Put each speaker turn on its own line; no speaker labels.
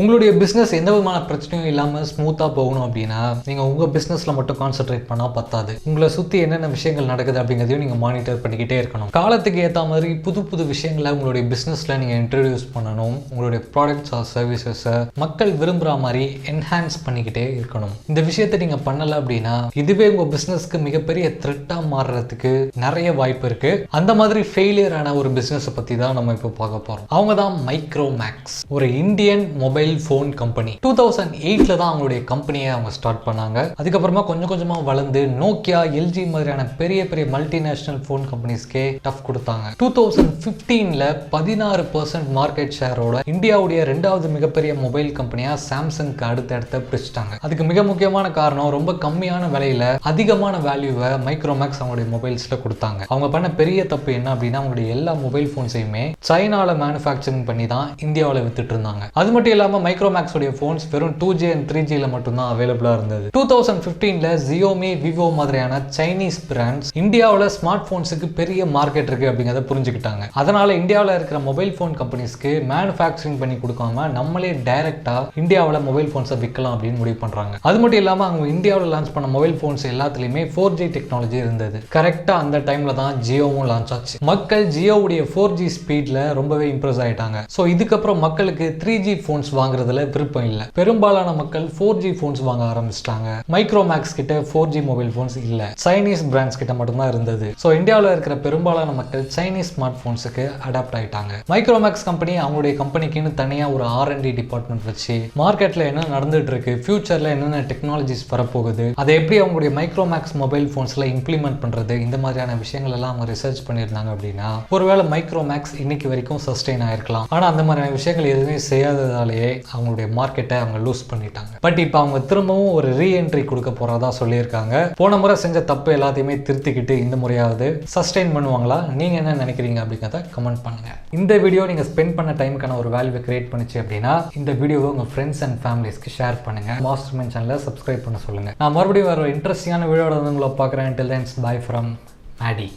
உங்களுடைய பிஸ்னஸ் எந்த விதமான பிரச்சனையும் இல்லாமல் ஸ்மூத்தாக போகணும் அப்படின்னா நீங்கள் உங்கள் பிஸ்னஸில் மட்டும் கான்சென்ட்ரேட் பண்ணால் பத்தாது. உங்களை சுற்றி என்னென்ன விஷயங்கள் நடக்குது அப்படிங்கிறதையும் நீங்கள் மானிட்டர் பண்ணிக்கிட்டே இருக்கணும். காலத்துக்கு ஏற்ற மாதிரி புது புது விஷயங்களை உங்களுடைய பிஸ்னஸில் நீங்கள் இன்ட்ரடியூஸ் பண்ணணும். உங்களுடைய ப்ராடக்ட்ஸ் ஆர் சர்வீசஸை மக்கள் விரும்புகிற மாதிரி என்ஹான்ஸ் பண்ணிக்கிட்டே இருக்கணும். இந்த விஷயத்தை நீங்கள் பண்ணலை அப்படின்னா இதுவே உங்கள் பிஸ்னஸ்க்கு மிகப்பெரிய த்ரெட்டாக மாறுறதுக்கு நிறைய வாய்ப்பு இருக்குது. அந்த மாதிரி ஃபெயிலியர் ஆன ஒரு பிஸ்னஸை பற்றி தான் நம்ம இப்போ பார்க்க போகிறோம். அவங்க தான் மைக்ரோமேக்ஸ், ஒரு இந்தியன் மொபைல் ஃபோன் கம்பெனி. 2008ல தான் அவங்களுடைய கம்பெனியை அவங்க ஸ்டார்ட் பண்ணாங்க. அதுக்கப்புறமா கொஞ்சம் கொஞ்சமா வளர்ந்து நோக்கியா, எல்ஜி மாதிரியான பெரிய பெரிய மல்டிநேஷனல் ஃபோன் கம்பெனிஸ்க்கே டஃப் கொடுத்தாங்க. 2015ல 16% மார்க்கெட் ஷேரோட இந்தியாவுடைய ரெண்டாவது மிகப்பெரிய மொபைல் கம்பெனியா சாம்சங்க்கு அடுத்த பிடிச்சிட்டாங்க. அதுக்கு மிக முக்கியமான காரணம் ரொம்ப கம்மியான விலையில அதிகமான வேல்யூவை மைக்ரோமேக்ஸ் அவங்களுடைய மொபைல்ஸ்ல கொடுத்தாங்க. அவங்க பண்ண பெரிய தப்பு என்ன அப்படின்னா அவங்களுடைய எல்லா மொபைல் போன்ஸையுமே சைனால மேனுஃபேக்சரிங் பண்ணி தான் இந்தியாவில் வித்துட்டு இருந்தாங்க. அது மட்டும் இல்லாம மைக்ரோமேக்ஸ் உடைய போன்ஸ் வெறும் 2G and 3Gல மட்டும் தான் அவைலபிளா இருந்தது. 2015ல Xiaomi, Vivo மாதிரியான சைனீஸ் பிராண்ட்ஸ் இந்தியாவில் ஸ்மார்ட் போன்ஸுக்கு பெரிய மார்க்கெட் இருக்கு அப்படிங்கிறத புரிஞ்சுக்கிட்டாங்க. அதனால இந்தியாவில் இருக்கிற மொபைல் போன் கம்பெனிஸ்க்கு மேனுஃபேக்சரிங் பண்ணி கொடுக்காம நம்மளே டைரக்டா இந்தியாவில் மொபைல் போன்ஸை விற்கலாம் அப்படின்னு முடிவு பண்றாங்க. அது மட்டும் இல்லாம அவங்க இந்தியாவில் லான்ச் பண்ண மொபைல் போன்ஸ் எல்லாத்துலயுமே 4G டெக்னாலஜி இருந்தது. கரெக்டா அந்த டைம்ல தான் ஜியோவும் லான்ச் ஆச்சு. மக்கள் ஜியோவுடைய 4G ஸ்பீட்ல ரொம்பவே இம்ப்ரெஸ் ஆயிட்டாங்க. ஸோ இதுக்கப்புறம் மக்களுக்கு 3G போன்ஸ் வாங்குறதுல விருப்பம் இல்லை. பெரும்பாலான மக்கள் 4G போன்ஸ் வாங்க ஆரம்பிச்சிட்டாங்க. மைக்ரோமேக்ஸ் கிட்ட 4G மொபைல் போன்ஸ் இல்ல, சைனீஸ் பிராண்ட்ஸ் கிட்ட மட்டும்தான் இருந்தது. ஸோ இந்தியாவில் இருக்கிற பெரும்பாலான மக்கள் சைனீஸ் ஸ்மார்ட் போன்ஸுக்கு அடாப்ட் ஆயிட்டாங்க. மைக்ரோமேக்ஸ் கம்பெனி அவங்களுடைய கம்பெனிக்குன்னு தனியா ஒரு R&D டிபார்ட்மெண்ட் வச்சு மார்க்கெட்ல என்ன நடந்துட்டு இருக்கு, ஃபியூச்சர்ல என்னென்ன டெக்னாலஜிஸ் வரப்போகுது, அதை எப்படி அவங்களுடைய மைக்ரோமேக்ஸ் மொபைல் போன்ஸ்ல இம்ப்ளிமெண்ட் பண்றது, இந்த மாதிரியான விஷயங்கள் எல்லாம் அவங்க ரிசர்ச் பண்ணியிருந்தாங்க. அப்படின்னா ஒருவேளை மைக்ரோமேக்ஸ் இன்னைக்கு வரைக்கும் சஸ்டெயின் ஆயிருக்கலாம். ஆனா அந்த மாதிரியான விஷயங்கள் எதுவுமே செய்யாததாலேயே அவங்களுடைய மார்க்கெட்டை அவங்க லூஸ் பண்ணிட்டாங்க. பட் இப்போ அவங்க திரும்பவும் ஒரு ரீஎன்ட்ரி கொடுக்க போறதா சொல்லியிருக்காங்க. போன முறை செஞ்ச தப்பு எல்லாத்தையுமே திருத்திக்கிட்டு இந்த முறையாவது சஸ்டெயின் பண்ணுவாங்களா? நீங்க என்ன நினைக்கிறீங்க அப்படிங்கிறத கமெண்ட் பண்ணுங்க. இந்த வீடியோ நீங்க ஸ்பெண்ட் பண்ண டைமுக்கான ஒரு வேல்யூ கிரியேட் பண்ணுச்சு அப்படின்னா இந்த வீடியோவை உங்க ஃப்ரெண்ட்ஸ் அண்ட் ஃபேமிலிஸ்க்கு ஷேர் பண்ணுங்க. மாஸ்டர் மைண்ட் சேனலை சப்ஸ்கிரைப் பண்ண சொல்லுங்க. நான் மறுபடியும் வேற ஒரு இன்ட்ரெஸ்டிங்கான வீடியோட உங்களை பார்க்குறேன். Till then, bye from Maddie.